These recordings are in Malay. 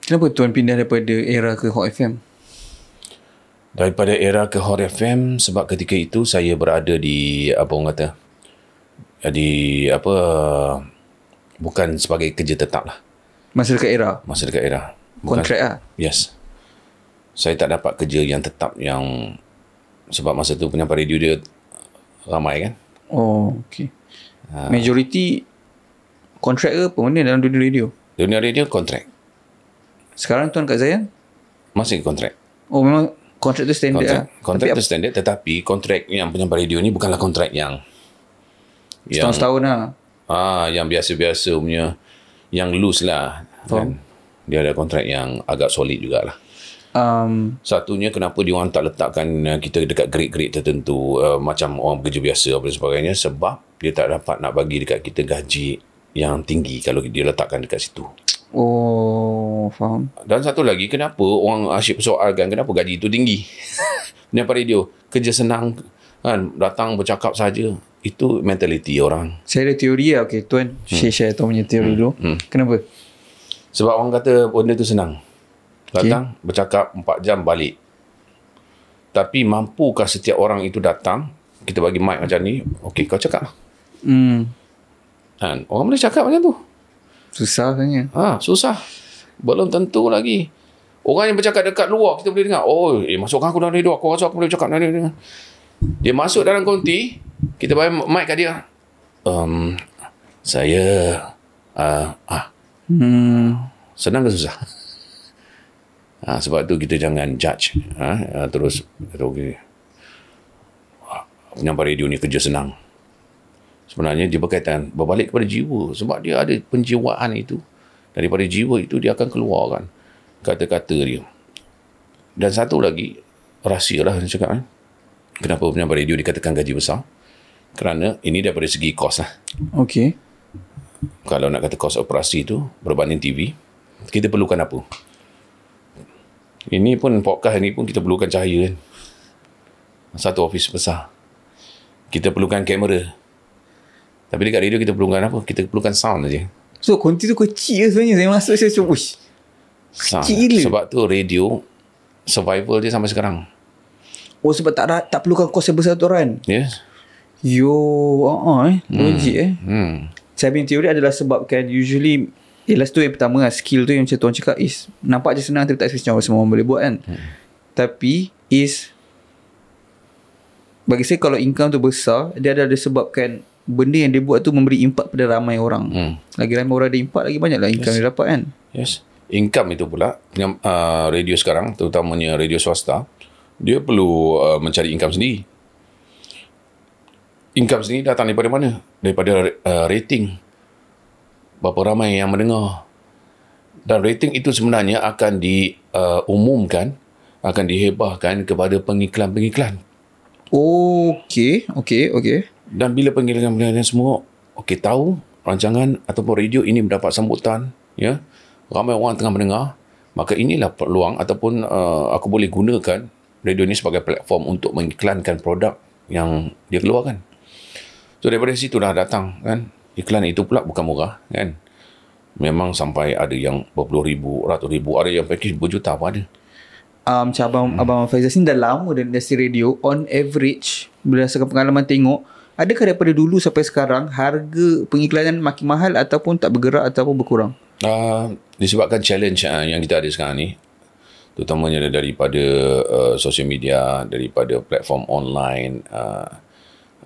Kenapa tuan pindah daripada era ke Hot FM? Daripada era ke Hot FM sebab ketika itu saya berada di apa orang kata, di apa, bukan sebagai kerja tetap lah. Masa dekat era? Masa dekat era. Kontrak lah? Yes. Saya tak dapat kerja yang tetap yang, sebab masa tu penyampai radio dia ramai kan. Oh, okay. Majority kontrak ke permanent dalam dunia radio? Dunia radio kontrak. Sekarang tuan kat Zayan? Masih kontrak. Oh, memang kontrak tu standard lah? Kontrak tu standard, tetapi kontrak yang penyampai radio ni bukanlah kontrak yang setahun lah. Yang biasa-biasa punya, yang loose lah kan? Dia ada kontrak yang agak solid jugalah. Satunya kenapa dia orang tak letakkan kita dekat grade-grade tertentu, macam orang bekerja biasa apa dan sebagainya, sebab dia tak dapat nak bagi dekat kita gaji yang tinggi kalau dia letakkan dekat situ. Oh, faham. Dan satu lagi, kenapa orang asyik persoalkan kenapa gaji itu tinggi. Penyampai radio kerja senang kan, datang bercakap saja. Itu mentaliti orang. Saya ada teori lah. Okay, tuan share tuan punya teori dulu. Kenapa? Sebab orang kata benda tu senang. Datang, bercakap 4 jam, balik. Tapi mampukah setiap orang itu datang, kita bagi mic macam ni, okey, kau cakap lah. Kan? Orang boleh cakap macam tu. Susah sebenarnya. Susah. Belum tentu lagi. Orang yang bercakap dekat luar, kita boleh dengar. Oh, masukkan aku dalam radio, aku rasa aku boleh cakap dalam radio. Dia masuk dalam konti, kita bagi mic kat dia. Saya senang ke susah? Sebab tu kita jangan judge. Terus okay, penyampai radio ni kerja senang. Sebenarnya dia berkaitan berbalik kepada jiwa. Sebab dia ada penjiwaan itu. Daripada jiwa itu dia akan keluarkan kata-kata dia. Dan satu lagi, rahsia lah saya cakap. Kenapa penyampai radio dikatakan gaji besar? Kerana ini daripada segi kos lah. Okay. Kalau nak kata kos operasi tu berbanding TV, kita perlukan apa? Ini pun podcast ni pun kita perlukan cahaya kan. Satu office besar. Kita perlukan kamera. Tapi dekat radio kita perlukan apa? Kita perlukan sound saja. So konti tu kecil sebenarnya. Saya masuk saya cakap, uish, kecil gila. Sebab tu radio survival dia sampai sekarang. Oh, sebab tak perlukan kos yang besar tu kan? Yes. Logik Saya punya teori adalah sebabkan usually tu yang pertama lah, skill tu yang macam tuan cakap is nampak je senang tapi tak semua orang boleh buat kan. Tapi bagi saya kalau income tu besar, dia ada sebabkan benda yang dia buat tu memberi impak pada ramai orang. Lagi ramai orang ada impak, lagi banyak lah income dia dapat kan. Yes. Income itu pula radio sekarang, terutamanya radio swasta, dia perlu mencari income sendiri. Income sendiri datang daripada mana? Daripada rating. Berapa ramai yang mendengar. Dan rating itu sebenarnya akan diumumkan, akan dihebahkan kepada pengiklan-pengiklan. Okey. Dan bila pengiklan-pengiklan semua tahu rancangan ataupun radio ini mendapat sambutan, ya, ramai orang tengah mendengar, maka inilah peluang ataupun aku boleh gunakan radio ini sebagai platform untuk mengiklankan produk yang dia keluarkan. So daripada situ dah datang kan. Iklan itu pula bukan murah kan. Memang sampai ada yang berpuluh ribu, ratus ribu, ada yang package berjuta pun ada. Macam Abang Faizal ni dah lama dalam industri radio. On average, berdasarkan pengalaman tengok, adakah daripada dulu sampai sekarang harga pengiklanan makin mahal ataupun tak bergerak ataupun berkurang? Disebabkan challenge yang kita ada sekarang ni, terutamanya daripada social media, daripada platform online,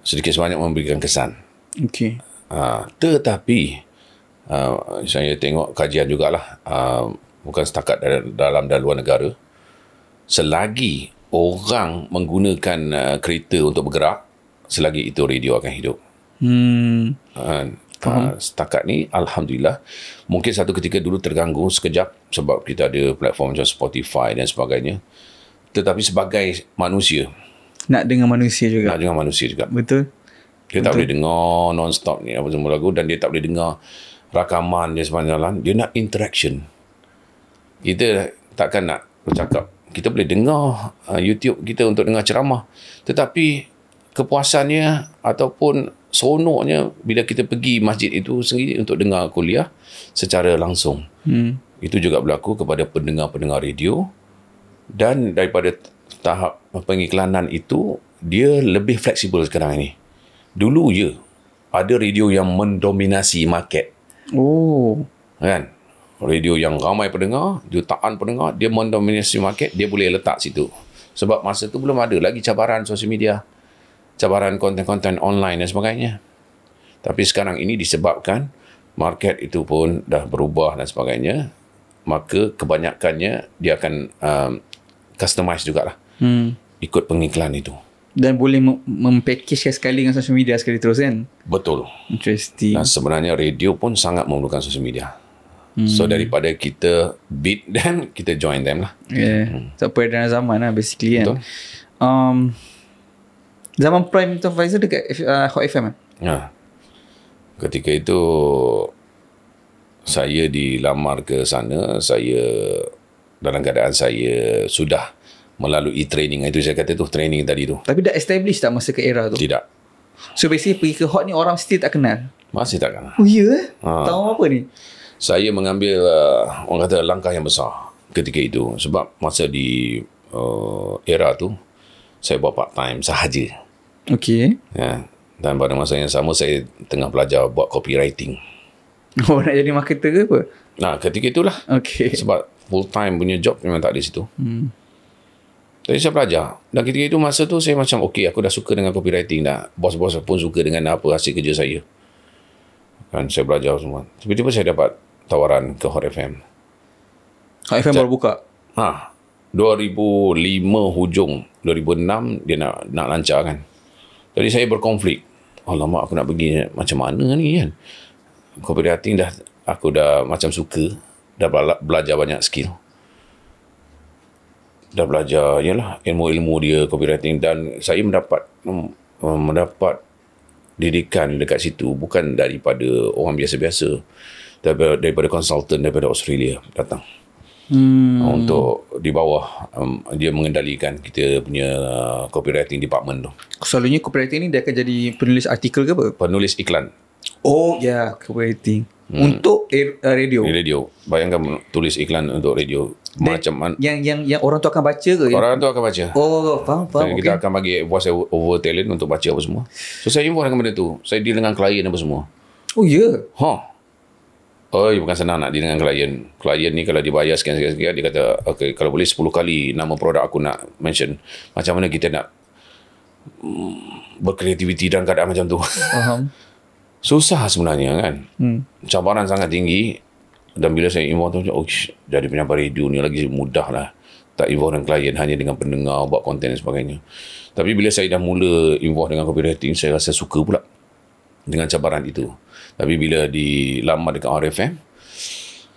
sedikit sebanyak memberikan kesan. Okay. Tetapi saya tengok kajian jugalah, bukan setakat dalam dan luar negara, selagi orang menggunakan kereta untuk bergerak, selagi itu radio akan hidup. Setakat ni alhamdulillah. Mungkin satu ketika dulu terganggu sekejap sebab kita ada platform macam Spotify dan sebagainya, tetapi sebagai manusia nak dengar manusia juga. Betul. Dia tak boleh dengar non-stop ni apa semua lagu, dan dia tak boleh dengar rakaman dia sepanjang jalan. Dia nak interaction. Kita takkan nak bercakap. Kita boleh dengar YouTube kita untuk dengar ceramah, tetapi kepuasannya ataupun seronoknya bila kita pergi masjid itu sendiri untuk dengar kuliah secara langsung. Itu juga berlaku kepada pendengar-pendengar radio. Dan daripada tahap pengiklanan itu, dia lebih fleksibel sekarang ini. Dulu ada radio yang mendominasi market. Oh. Kan? Radio yang ramai pendengar, jutaan pendengar, dia mendominasi market, dia boleh letak situ. Sebab masa tu belum ada lagi cabaran sosial media, cabaran konten-konten online dan sebagainya. Tapi sekarang ini disebabkan market itu pun dah berubah dan sebagainya, maka kebanyakannya dia akan customize jugalah. Ikut pengiklan itu. Dan boleh mempackagekan sekali dengan social media sekali terus kan? Betul. Interesting. Dan sebenarnya radio pun sangat memerlukan social media. So daripada kita beat them, kita join them lah. So peredaran zaman lah basically kan. Betul. Zaman Prime tu Faizal dekat Hot FM kan? Ketika itu saya dilamar ke sana, saya dalam keadaan saya sudah melalui training. Itu saya kata tu, training tadi tu. Tapi dah establish tak masa ke era tu? Tidak. So basically pergi ke Hot ni orang still tak kenal? Masih tak kenal. Oh ya? Tahu apa ni? Saya mengambil orang kata langkah yang besar ketika itu. Sebab masa di era tu, saya buat part time sahaja. Okay. Dan pada masa yang sama, saya tengah belajar buat copywriting. Oh, nak jadi marketer ke apa? Ketika itulah. Okay. Sebab full time punya job memang tak ada situ. Jadi saya belajar. Dan ketika itu masa tu saya macam okay, aku dah suka dengan copywriting dah. Bos-bos pun suka dengan apa hasil kerja saya. Kan saya belajar semua. Tiba-tiba saya dapat tawaran ke Hot FM. Hot FM baru buka? 2005 hujung 2006 dia nak lancar kan. Jadi saya berkonflik. Alamak, aku nak pergi macam mana ni kan. Copywriting aku dah macam suka. Dah belajar banyak skill. Dah belajar ilmu-ilmu dia copywriting. Dan saya mendapat didikan dekat situ bukan daripada orang biasa-biasa, daripada konsultan daripada Australia datang untuk di bawah dia mengendalikan kita punya copywriting department tu. Selalunya copywriting ni dia akan jadi penulis artikel ke apa? Penulis iklan. Oh ya, copywriting untuk radio. Radio. Bayangkan tulis iklan untuk radio. Macam yang orang tu akan baca ke? Orang tu akan baca. Oh, faham. Dan kita akan bagi voice over talent untuk baca apa semua. So saya involve dengan benda tu. Saya deal dengan klien apa semua. Oh ya. Bukan senang nak deal dengan klien. Klien ni kalau dibayar sekian-sekian, dia kata okay, kalau boleh 10 kali nama produk aku nak mention. Macam mana kita nak berkreativiti dalam keadaan macam tu. Faham. Susah sebenarnya kan. Cabaran sangat tinggi. Dan bila saya involve tu, jadi penyampai radio ni lagi mudah lah. Tak involve dengan klien, hanya dengan pendengar, buat konten dan sebagainya. Tapi bila saya dah mula involve dengan copywriting, saya rasa suka pula dengan cabaran itu. Tapi bila dilamar dekat RFM,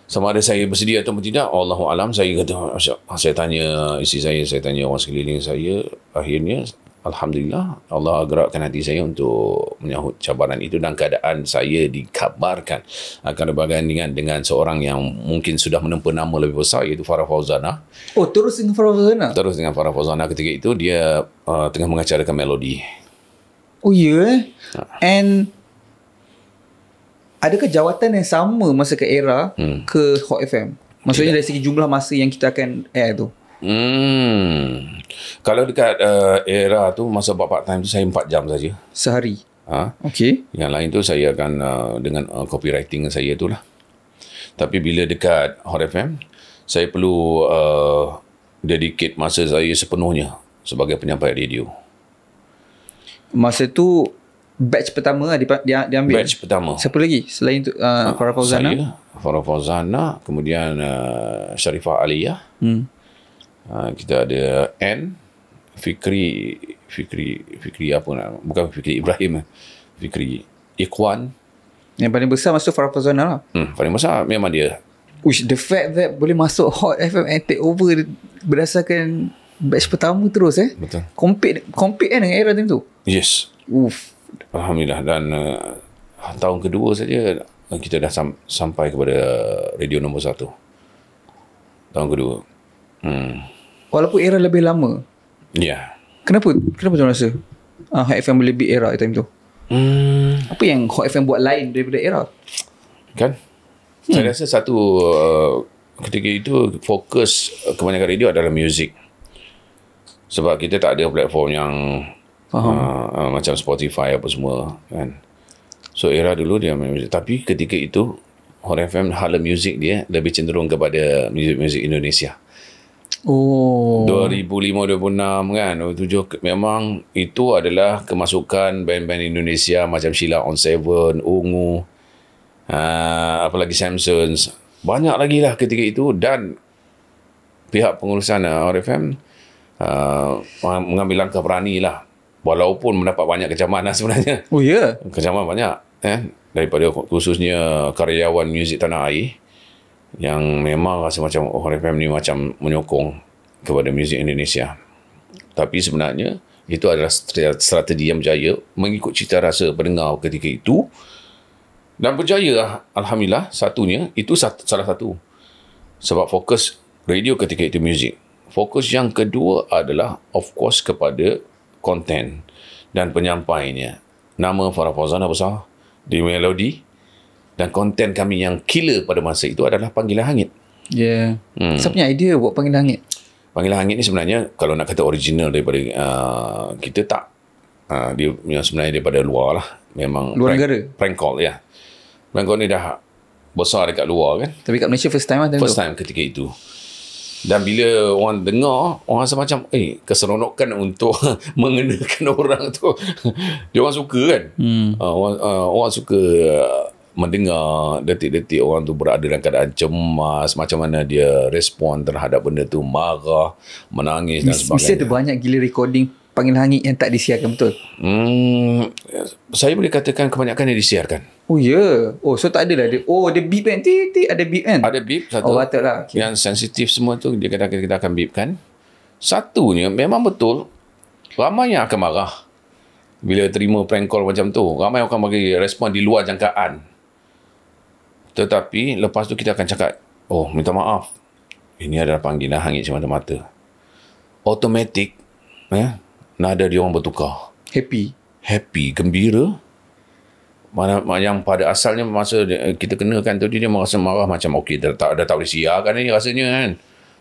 sama ada saya bersedia atau tidak, Allahualam, saya kata, saya tanya isteri saya tanya orang sekeliling saya, akhirnya alhamdulillah Allah gerakkan hati saya untuk menyahut cabaran itu, dan keadaan saya dikabarkan akan berbandingan dengan seorang yang mungkin sudah menempuh nama lebih besar, iaitu Farah Fauzana. Oh, terus dengan Farah Fauzana? Terus dengan Farah Fauzana. Ketika itu dia tengah mengacarakan melodi. Oh ya. And adakah jawatan yang sama masa ke era ke Hot FM? Maksudnya dari segi jumlah masa yang kita akan air tu. Kalau dekat era tu, masa buat part time tu saya 4 jam saja sehari. Okay. Yang lain tu saya akan dengan copywriting saya tu lah. Tapi bila dekat Hot FM, saya perlu dedicate masa saya sepenuhnya sebagai penyampai radio. Masa tu batch pertama dia ambil. Batch pertama. Siapa lagi selain tu Farah Fauzana? Saya, Farah Fauzana, kemudian Sharifah Aliyah. Kita ada Fikri apa nak, bukan Fikri Ibrahim, Fikri Ikhwan. Yang paling besar masuk Farah Fauzana lah. Paling besar memang dia. The fact that boleh masuk Hot FM and take over berdasarkan batch pertama terus Betul. Compete kan dengan era tu. Yes. Alhamdulillah. Dan tahun kedua saja kita dah sampai kepada radio nombor 1. Tahun kedua. Walaupun era lebih lama. Ya. Kenapa tuan rasa Hot FM boleh beat era time tu? Apa yang Hot FM buat lain daripada era? Kan? Saya rasa satu ketika itu fokus kebanyakan radio adalah muzik. Sebab kita tak ada platform yang macam Spotify apa semua kan. So era dulu dia main muzik. Tapi ketika itu Hot FM hala muzik dia lebih cenderung kepada muzik Indonesia. 2005-2006 kan, 2007 memang itu adalah kemasukan band-band Indonesia macam Sheila on 7, Ungu, apalagi Samsons, banyak lagi lah ketika itu. Dan pihak pengurusan RFM mengambil langkah berani lah, walaupun mendapat banyak kecaman lah sebenarnya. Oh ya? Yeah. Kecaman banyak daripada khususnya karyawan muzik tanah air yang memang rasa macam RFM ni macam menyokong kepada muzik Indonesia. Tapi sebenarnya itu adalah strategi yang berjaya mengikut cita rasa pendengar ketika itu, dan berjaya lah, alhamdulillah. Satunya itu salah satu sebab fokus radio ketika itu muzik. Fokus yang kedua adalah of course kepada konten dan penyampainya. Nama Farah Fauzana besar di melodi, dan konten kami yang killer pada masa itu adalah Panggilan Hangit. Ya. Yeah. Siapa punya idea buat Panggilan Hangit? Panggilan Hangit ni sebenarnya kalau nak kata original daripada kita tak. Dia sebenarnya daripada luar lah. Memang luar negara? Prank call, ya. Prank call ni dah besar dekat luar kan. Tapi kat Malaysia first time lah. First time ketika itu. Dan bila orang dengar, orang rasa macam keseronokan untuk mengenakan orang tu. Dia orang suka kan. Orang suka mendengar detik-detik orang tu berada dalam keadaan cemas, macam mana dia respon terhadap benda tu, marah, menangis dan sebagainya. Mesti ada banyak gila recording Panggilan Hangit yang tak disiarkan, betul? Saya boleh katakan kebanyakan yang disiarkan. Oh ya. Yeah. Oh, so tak adalah dia. Oh, dia beep kan? Ada beep kan? Ada beep satu. Oh, patutlah. Okay. Yang sensitif semua tu dia kata kita akan beep kan. Satunya memang betul, ramai yang akan marah bila terima prank call macam tu. Ramai akan bagi respon di luar jangkaan. Tetapi lepas tu kita akan cakap, oh minta maaf, ini adalah panggilan hangit semata-mata. Automatik nada dia orang bertukar. Happy, gembira. Mana yang pada asalnya masa kita kenakan tu dia merasa marah macam okey dah tak boleh siarkan ni rasanya kan.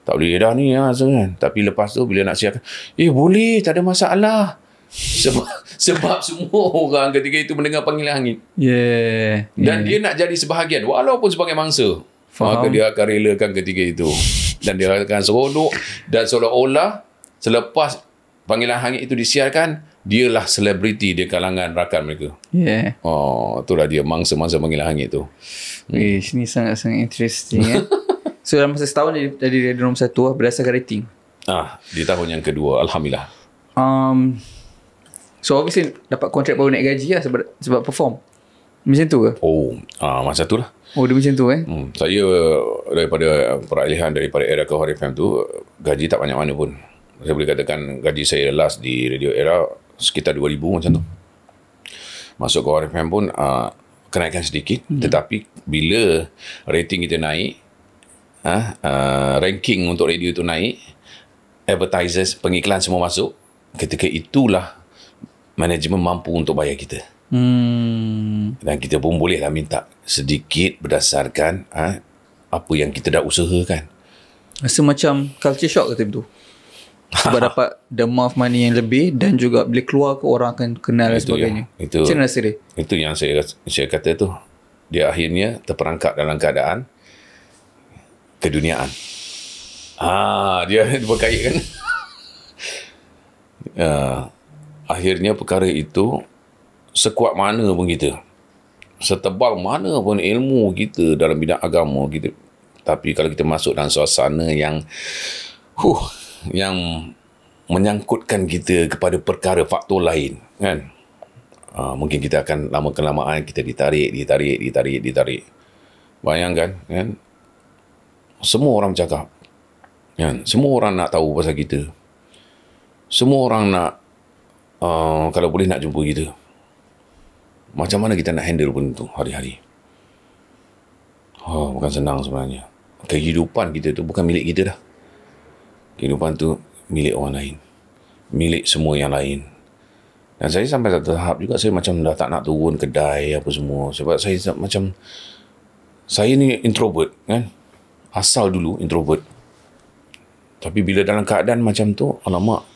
Tak boleh dah ni rasa kan. Tapi lepas tu bila nak siarkan, boleh, tak ada masalah. Sebab semua orang ketika itu mendengar Panggilan Hangit. Dan dia nak jadi sebahagian walaupun sebagai mangsa. Maka dia akan relakan ketika itu. Dan dia akan seronok. Dan seolah-olah selepas Panggilan Hangit itu disiarkan, dialah selebriti di kalangan rakan mereka. Itulah dia mangsa-mangsa Panggilan Hangit tu. Ini sangat-sangat interesting. So dalam masa setahun dari radio nombor 1 berdasarkan rating. Di tahun yang kedua, alhamdulillah. So obviously dapat kontrak baru naik gaji lah sebab perform. Macam tu ke? Masa tu lah. Dia macam tu Saya daripada peralihan daripada era ke Hot FM tu, gaji tak banyak mana pun. Saya boleh katakan gaji saya last di Radio Era sekitar 2,000 macam tu. Masuk ke Hot FM pun kenaikan sedikit. Tetapi bila rating kita naik, ranking untuk radio tu naik, advertisers, pengiklan semua masuk, ketika itulah manajemen mampu untuk bayar kita. Dan kita pun bolehlah minta sedikit berdasarkan apa yang kita dah usahakan. Rasa macam culture shock ke time tu? Sebab dapat the amount of money yang lebih, dan juga bila keluar ke orang akan kenal dan sebagainya. Macam mana rasa dia? Itu yang saya kata tu. Dia akhirnya terperangkap dalam keadaan keduniaan. Dia berkait kan. Akhirnya perkara itu, sekuat mana pun kita, setebal mana pun ilmu kita dalam bidang agama kita, tapi kalau kita masuk dalam suasana yang menyangkutkan kita kepada perkara faktor lain kan, mungkin kita akan lama-kelamaan kita ditarik. Bayangkan kan, semua orang bercakap kan, semua orang nak tahu pasal kita, semua orang nak kalau boleh nak jumpa kita. Macam mana kita nak handle pun tu hari-hari? Bukan senang sebenarnya. Kehidupan kita tu bukan milik kita dah. Kehidupan tu milik orang lain, milik semua yang lain. Dan saya sampai satu tahap juga, saya macam dah tak nak turun kedai apa semua. Sebab saya macam, saya ni introvert kan. asal dulu introvert. Tapi bila dalam keadaan macam tu, alamak,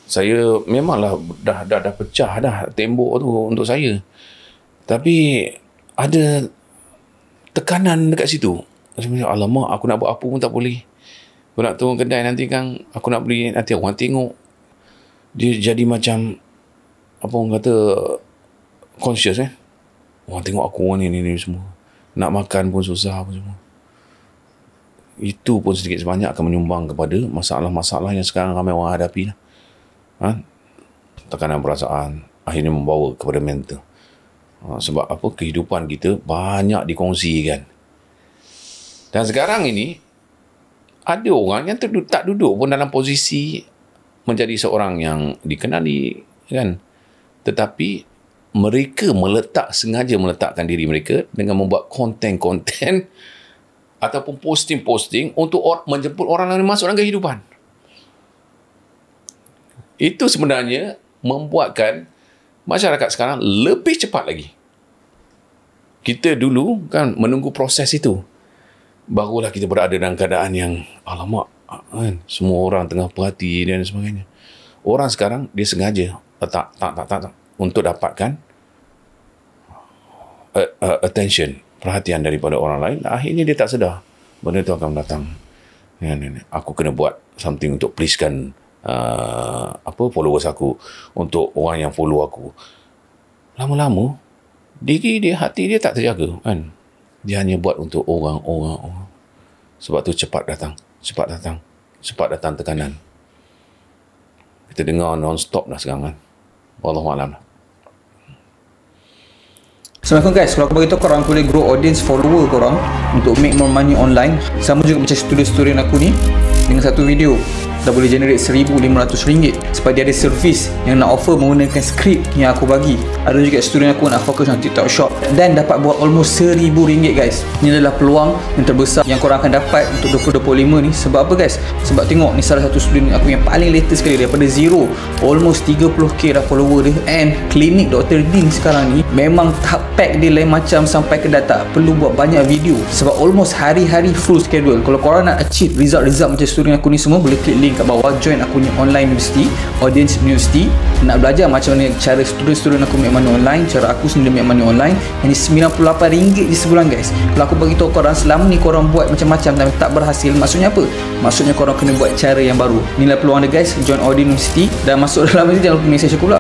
saya memanglah dah pecah dah tembok tu untuk saya. Tapi ada tekanan dekat situ. Macam, alamak, aku nak buat apa pun tak boleh. Aku nak turun kedai nanti kan, aku nak beli, nanti orang tengok. Dia jadi macam, apa orang kata, conscious Orang tengok aku ni semua. Nak makan pun susah apa semua. Itu pun sedikit sebanyak akan menyumbang kepada masalah-masalah yang sekarang ramai orang hadapi. Tekanan perasaan akhirnya membawa kepada mental. Sebab apa? Kehidupan kita banyak dikongsikan. Dan sekarang ini ada orang yang tak duduk pun dalam posisi menjadi seorang yang dikenali, kan? Tetapi mereka sengaja meletakkan diri mereka dengan membuat konten-konten ataupun posting-posting untuk menjemput orang lain masuk dalam kehidupan. Itu sebenarnya membuatkan masyarakat sekarang lebih cepat lagi. Kita dulu kan menunggu proses itu, barulah kita berada dalam keadaan yang alamak, kan, semua orang tengah perhati dan sebagainya. Orang sekarang dia sengaja tak untuk dapatkan attention, perhatian daripada orang lain. Akhirnya dia tak sedar benda itu akan datang. Aku kena buat something untuk pleasekan followers aku, untuk orang yang follow aku. Lama-lama diri dia, hati dia tak terjaga, kan. Dia hanya buat untuk orang. Sebab tu cepat datang tekanan. Kita dengar non-stop dah sekarang, kan. Wallahualam. Assalamualaikum guys, kalau aku beritahu korang boleh grow audience follower korang untuk make more money online, sama juga macam student-student aku ni, dengan satu video dah boleh generate RM1,500 sebab dia ada servis yang nak offer menggunakan skrip yang aku bagi. Ada juga student aku nak fokus on TikTok Shop dan dapat buat almost RM1,000 guys. Ini adalah peluang yang terbesar yang korang akan dapat untuk 2025 ni. Sebab apa guys? Sebab tengok ni salah satu student aku yang paling latest sekali, daripada zero almost 30k dah follower dia. And klinik Dr. Dean sekarang ni memang pack dia lain macam sampai ke data, perlu buat banyak video sebab almost hari-hari full schedule. Kalau korang nak achieve result-result macam student aku ni semua, boleh klik link kat bawah, join aku punya online university, Audience University. Nak belajar macam mana cara student-student aku make money online, cara aku sendiri make money online. Hanya RM98 je sebulan guys. Kalau aku bagi tahu korang selama ni korang buat macam-macam tapi tak berhasil, maksudnya apa? Maksudnya korang kena buat cara yang baru. Inilah peluang dia guys, join Audience University dan masuk dalam ni, jangan lupa message aku pula.